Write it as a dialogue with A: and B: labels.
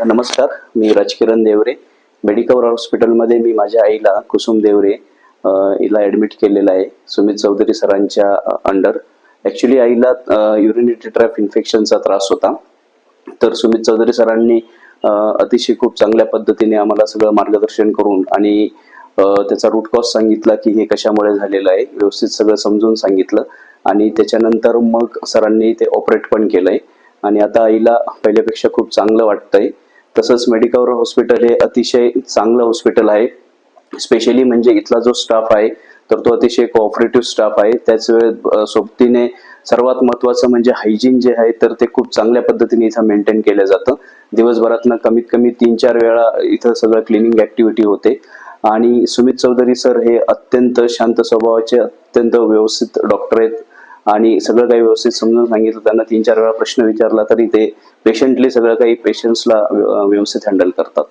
A: नमस्कार, मी राजकिरण देवरे. मेडिकवर हॉस्पिटलमध्ये मी माझ्या आईला कुसुम देवरे हिला ॲडमिट केलेलं आहे सुमित चौधरी सरांच्या अंडर. ॲक्च्युली आईला युरिनरी ट्रॅक्ट इन्फेक्शनचा त्रास होता. तर सुमित चौधरी सरांनी अतिशय खूप चांगल्या पद्धतीने आम्हाला सगळं मार्गदर्शन करून आणि त्याचा रूट कॉज सांगितला की हे कशामुळे झालेलं आहे, व्यवस्थित सगळं समजून सांगितलं आणि त्याच्यानंतर मग सरांनी ते ऑपरेट पण केलंय आणि आता आईला पहिल्यापेक्षा खूप चांगलं वाटतंय. तसंच मेडिकवर हॉस्पिटल हे अतिशय चांगलं हॉस्पिटल आहे. स्पेशली म्हणजे इथला जो स्टाफ आहे तर तो अतिशय कोऑपरेटिव्ह स्टाफ आहे. त्याच वेळेस सोबतीने सर्वात महत्वाचं म्हणजे हायजीन जे आहे तर ते खूप चांगल्या पद्धतीने इथं मेंटेन केलं जातं. दिवसभरातनं कमीत कमी 3-4 वेळा इथं सगळं क्लिनिंग ऍक्टिव्हिटी होते आणि सुमित चौधरी सर हे अत्यंत शांत स्वभावाचे अत्यंत व्यवस्थित डॉक्टर आहेत आणि सगळं काही व्यवस्थित समजून सांगितलं. त्यांना 3-4 वेळा प्रश्न विचारला तरी ते पेशंटली सगळं काही पेशंट्सला व्यवस्थित हँडल करतात.